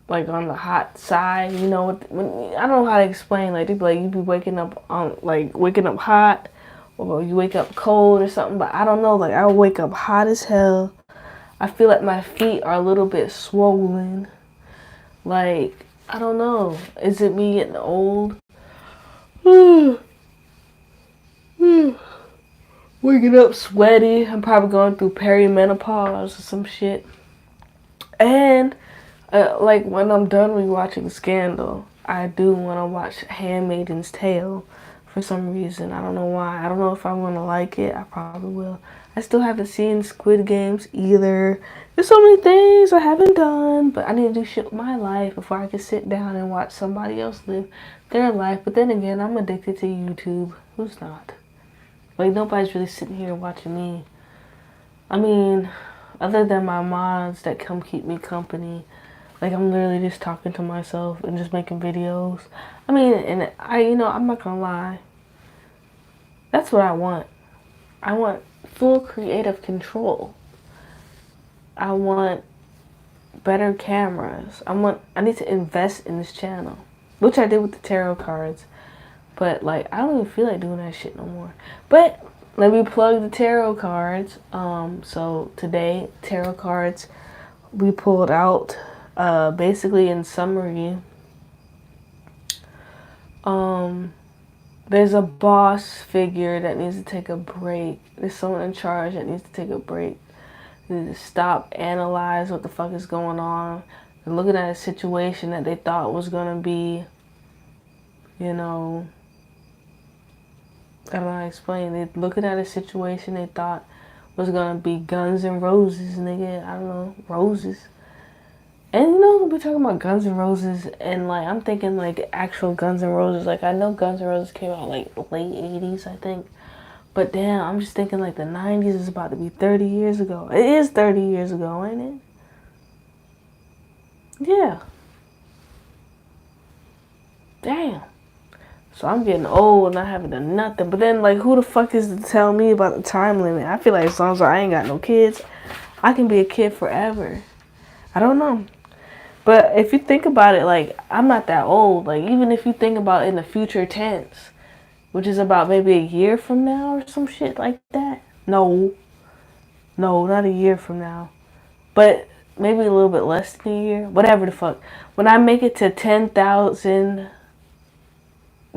like, on the hot side, you know? When, I don't know how to explain. Like, they be like, you be waking up on, like, waking up hot, or you wake up cold or something. But I don't know. Like, I wake up hot as hell. I feel like my feet are a little bit swollen. Like, I don't know. Is it me getting old? Waking up sweaty. I'm probably going through perimenopause or some shit. And, like, when I'm done rewatching Scandal, I do want to watch Handmaid's Tale for some reason. I don't know why. I don't know if I'm going to like it. I probably will. I still haven't seen Squid Games either. There's so many things I haven't done, but I need to do shit with my life before I can sit down and watch somebody else live their life. But then again, I'm addicted to YouTube. Who's not? Like, nobody's really sitting here watching me. I mean, other than my mods that come keep me company, like, I'm literally just talking to myself and just making videos. I mean, and I'm not gonna lie. That's what I want. I want full creative control. I want better cameras. I need to invest in this channel, which I did with the tarot cards. But, like, I don't even feel like doing that shit no more. But let me plug the tarot cards. So today, tarot cards we pulled out. Basically, in summary, there's a boss figure that needs to take a break. There's someone in charge that needs to take a break. They need to stop, analyze what the fuck is going on. They're looking at a situation that they thought was gonna be, you know, I don't know how to explain. They're looking at a situation they thought was gonna be Guns N' Roses, nigga. I don't know, roses. And you know, we're talking about Guns N' Roses, and like, I'm thinking like actual Guns N' Roses. Like, I know Guns N' Roses came out like late 80s, I think. But damn, I'm just thinking like the 90s is about to be 30 years ago. It is 30 years ago, ain't it? Yeah. Damn. So I'm getting old and not having done nothing. But then, like, who the fuck is to tell me about the time limit? I feel like as long as I ain't got no kids, I can be a kid forever. I don't know. But if you think about it, like, I'm not that old. Like, even if you think about in the future tense, which is about maybe a year from now or some shit like that. No, not a year from now. But maybe a little bit less than a year. Whatever the fuck. When I make it to 10,000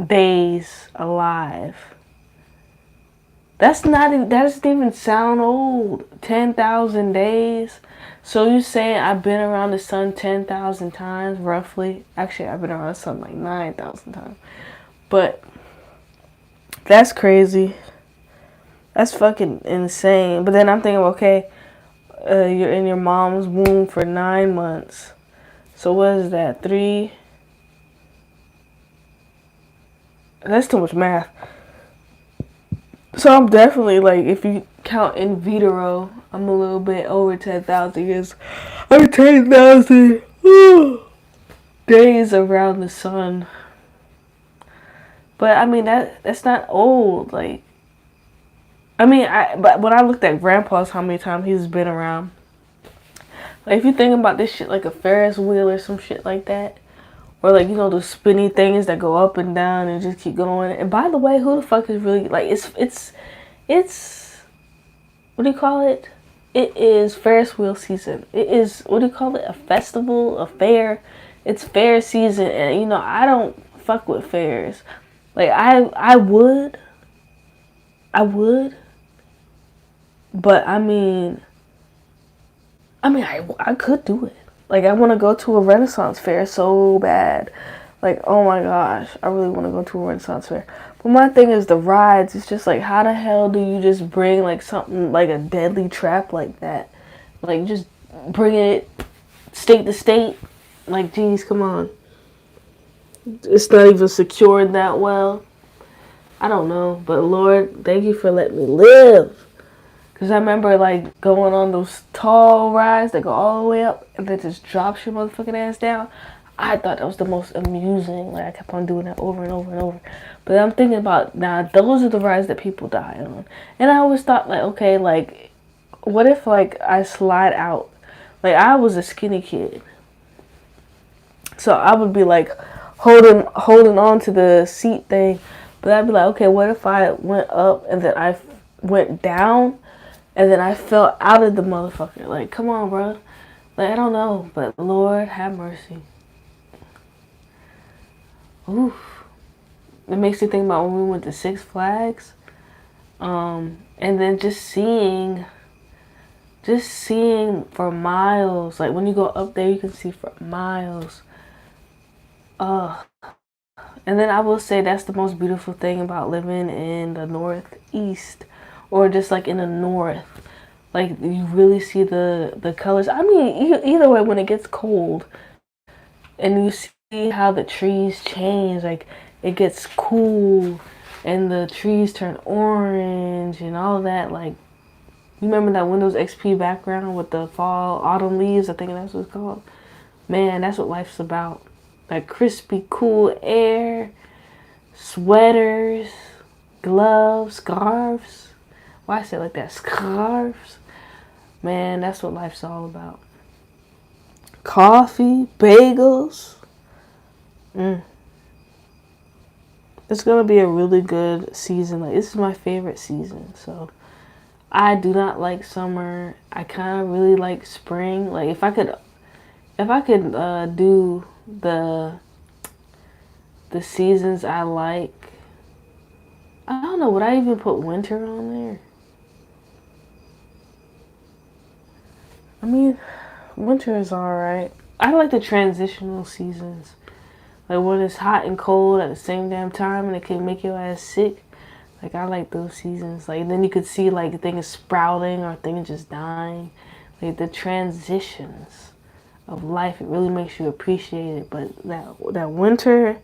days alive, that doesn't even sound old. 10,000 days. So you saying I've been around the sun 10,000 times roughly? Actually, I've been around the sun like 9,000 times. But that's crazy. That's fucking insane. But then I'm thinking, okay, you're in your mom's womb for 9 months. So what is that? 3? That's too much math. So I'm definitely, like, if you count in vitro, I'm a little bit over 10,000 years. I'm 10,000. days around the sun. But I mean that's not old. Like I mean but when I looked at Grandpa's how many times he's been around. Like if you think about this shit like a Ferris wheel or some shit like that. Or like, you know, those spinny things that go up and down and just keep going. And by the way, who the fuck is really like it's what do you call it? It is Ferris wheel season. It is, what do you call it? A festival, a fair. It's fair season, and you know I don't fuck with fairs. Like I would, but I could do it. Like I want to go to a Renaissance fair so bad. Like oh my gosh, I really want to go to a Renaissance fair. But my thing is the rides. It's just like how the hell do you just bring like something like a deadly trap like that? Like just bring it state to state. Like geez, come on. It's not even secured that well. I don't know, but Lord, thank you for letting me live. Cause I remember like going on those tall rides that go all the way up and then just drops your motherfucking ass down. I thought that was the most amusing. Like I kept on doing that over and over and over. But I'm thinking about now those are the rides that people die on. And I always thought like, okay, like what if like I slide out? Like I was a skinny kid. So I would be like holding on to the seat thing. But I'd be like, okay, what if I went up and then I went down? And then I fell out of the motherfucker. Like, come on, bro. Like, I don't know. But Lord, have mercy. Oof. It makes me think about when we went to Six Flags. And then just seeing for miles. Like, when you go up there, you can see for miles. And then I will say that's the most beautiful thing about living in the Northeast. Or just like in the north, like you really see the colors. I mean, either way, when it gets cold, and you see how the trees change, like it gets cool, and the trees turn orange and all that. Like, you remember that Windows XP background with the fall, autumn leaves? I think that's what it's called. Man, that's what life's about. Like crispy, cool air, sweaters, gloves, scarves. Why I say it like that? Scarves. Man, that's what life's all about. Coffee, bagels. It's going to be a really good season. Like, this is my favorite season. So, I do not like summer. I kind of really like spring. Like, if I could do the seasons I like, I don't know, would I even put winter on there? I mean, winter is alright. I like the transitional seasons. Like when it's hot and cold at the same damn time and it can make your ass sick. Like I like those seasons. Like then you could see like things sprouting or things just dying. Like the transitions of life, it really makes you appreciate it. But that winter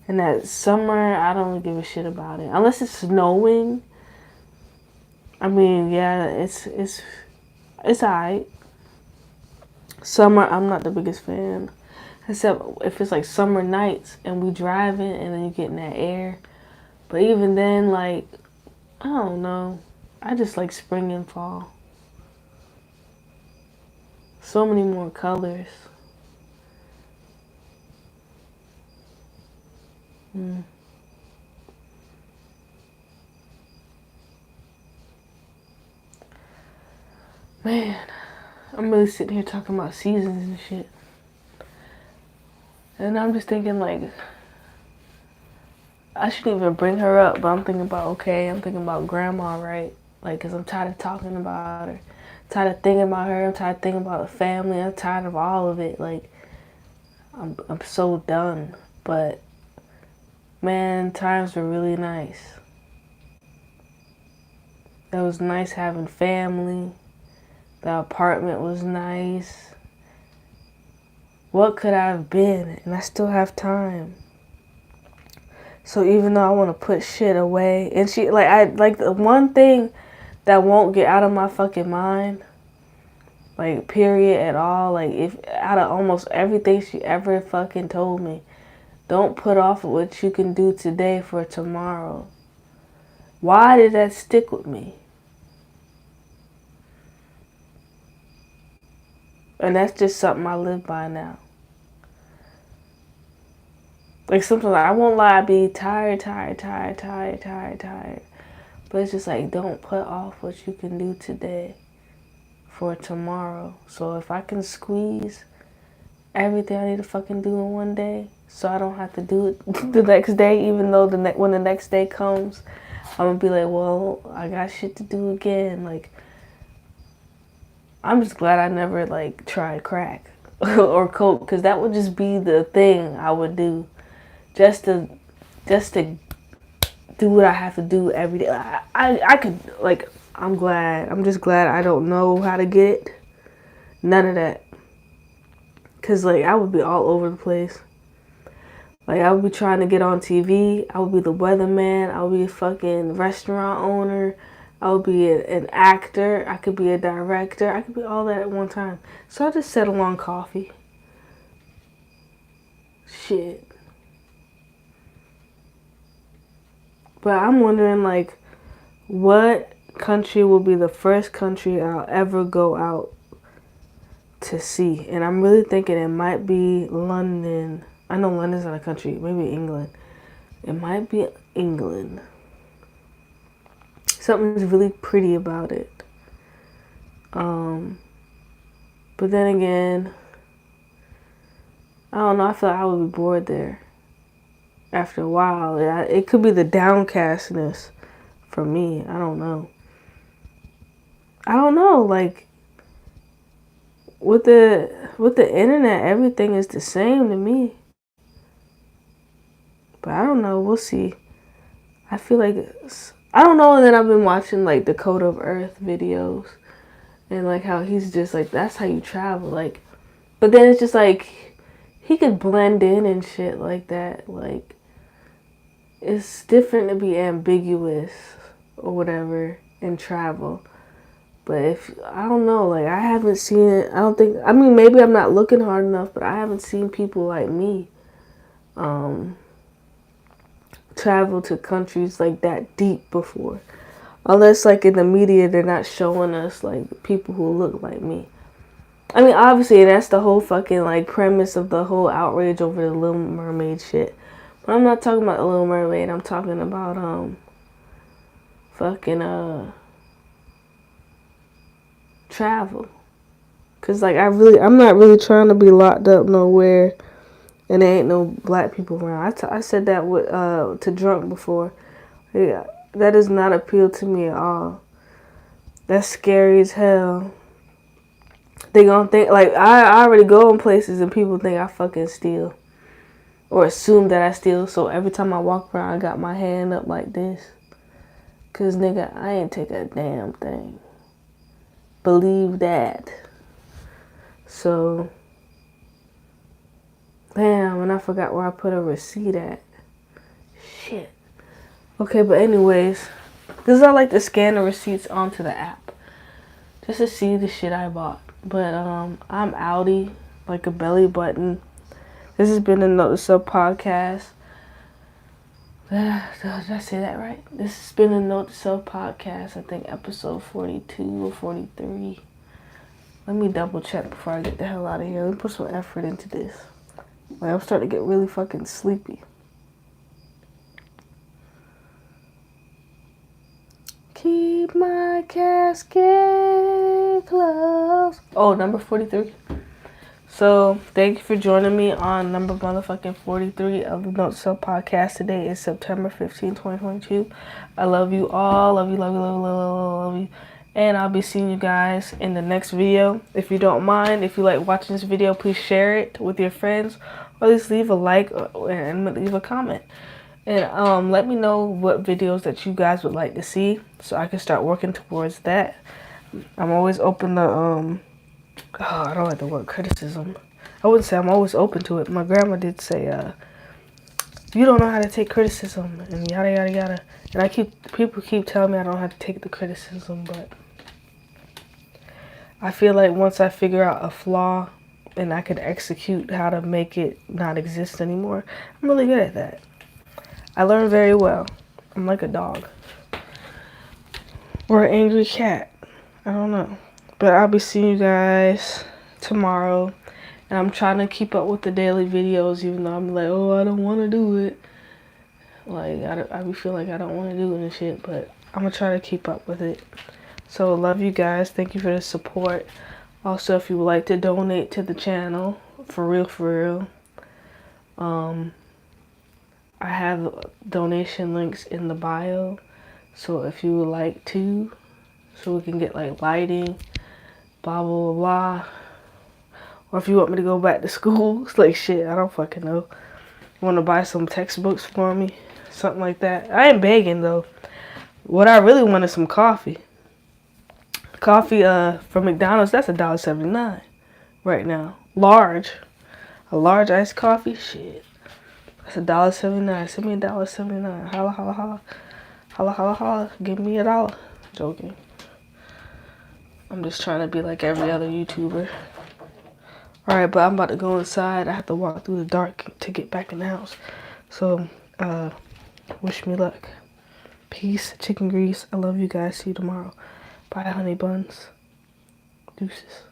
and that summer, I don't give a shit about it. Unless it's snowing. I mean, yeah, it's alright. Summer, I'm not the biggest fan. Except if it's like summer nights and we driving and then you get in that air. But even then, like, I don't know. I just like spring and fall. So many more colors. Man, I'm really sitting here talking about seasons and shit. And I'm just thinking like, I shouldn't even bring her up, but I'm thinking about grandma, right? Like, cause I'm tired of talking about her. I'm tired of thinking about her. I'm tired of thinking about the family. I'm tired of all of it. Like, I'm so done. But, man, times were really nice. It was nice having family. The apartment was nice. What could I have been? And I still have time. So even though I want to put shit away, and she like the one thing that won't get out of my fucking mind, Like, period at all. Like, if out of almost everything she ever fucking told me, don't put off what you can do today for tomorrow. Why did that stick with me? And that's just something I live by now. Like, sometimes I won't lie, I be tired. But it's just like, don't put off what you can do today for tomorrow. So if I can squeeze everything I need to fucking do in one day, so I don't have to do it the next day, even though when the next day comes, I'm gonna be like, well, I got shit to do again. Like, I'm just glad I never like tried crack or coke, because that would just be the thing I would do, just to do what I have to do every day. I could, like, I'm just glad I don't know how to get it. None of that. Because, like, I would be all over the place. Like, I would be trying to get on TV. I would be the weatherman. I would be a fucking restaurant owner. I would be an actor. I could be a director. I could be all that at one time. So I just settle on coffee. Shit. But I'm wondering, like, what country will be the first country I'll ever go out to see. And I'm really thinking it might be London. I know London's not a country. Maybe England. It might be England. Something's really pretty about it. But then again, I don't know. I feel like I would be bored there after a while. It could be the downcastness for me. I don't know. Like, with the internet, everything is the same to me. But I don't know. We'll see. I feel like I don't know. And then I've been watching like the Code of Earth videos, and like how he's just like, that's how you travel. Like, but then it's just like he could blend in and shit like that. Like, it's different to be ambiguous or whatever and travel. But I don't know, like, I haven't seen it. I mean, maybe I'm not looking hard enough, but I haven't seen people like me travel to countries like that deep before. Unless, like, in the media, they're not showing us, like, people who look like me. I mean, obviously, that's the whole fucking, like, premise of the whole outrage over the Little Mermaid shit. But I'm not talking about the Little Mermaid. I'm talking about, travel. Cause like I'm not really trying to be locked up nowhere, and there ain't no black people around. I said that with to Drunk before. Yeah, that does not appeal to me at all. That's scary as hell. They gonna think like I already go in places and people think I fucking steal, or assume that I steal. So every time I walk around, I got my hand up like this. Cause nigga, I ain't take a damn thing. Believe that. So, damn, and I forgot where I put a receipt at. Shit. Okay, but anyways, because I like to scan the receipts onto the app just to see the shit I bought. But I'm outie, like a belly button. This has been the NOTE2SELF podcast. Did I say that right? This has been the NOTE2SELF podcast. I think episode 42 or 43. Let me double check before I get the hell out of here. Let me put some effort into this. Like, I'm starting to get really fucking sleepy. Keep my casket closed. Oh, number 43. So, thank you for joining me on number motherfucking 43 of the NOTE2SELF podcast. Today is September 15, 2022. I love you all. Love you, love you, love you, love you. And I'll be seeing you guys in the next video. If you don't mind, if you like watching this video, please share it with your friends. Or at least leave a like and leave a comment. And let me know what videos that you guys would like to see, so I can start working towards that. I'm always open to I don't like the word criticism. I wouldn't say I'm always open to it. My grandma did say, you don't know how to take criticism and yada yada yada. And people keep telling me I don't have to take the criticism, but I feel like once I figure out a flaw and I can execute how to make it not exist anymore, I'm really good at that. I learn very well. I'm like a dog. Or an angry cat. I don't know. But I'll be seeing you guys tomorrow. And I'm trying to keep up with the daily videos, even though I'm like, oh, I don't want to do it. Like, I be feeling like I don't want to do it and shit. But I'm going to try to keep up with it. So, love you guys. Thank you for the support. Also, if you would like to donate to the channel, for real, I have donation links in the bio. So if you would like to, so we can get like lighting, blah, blah, blah. Or if you want me to go back to school, it's like shit, I don't fucking know. You want to buy some textbooks for me? Something like that. I ain't begging though. What I really want is some coffee. Coffee from McDonald's, that's $1.79 right now. Large. A large iced coffee? Shit. That's $1.79. Send me $1.79. Holla, holla, holla. Holla, holla, holla. Give me $1. Joking. I'm just trying to be like every other YouTuber. Alright, but I'm about to go inside. I have to walk through the dark to get back in the house. So, wish me luck. Peace, chicken grease. I love you guys. See you tomorrow. Bye, honey buns. Deuces.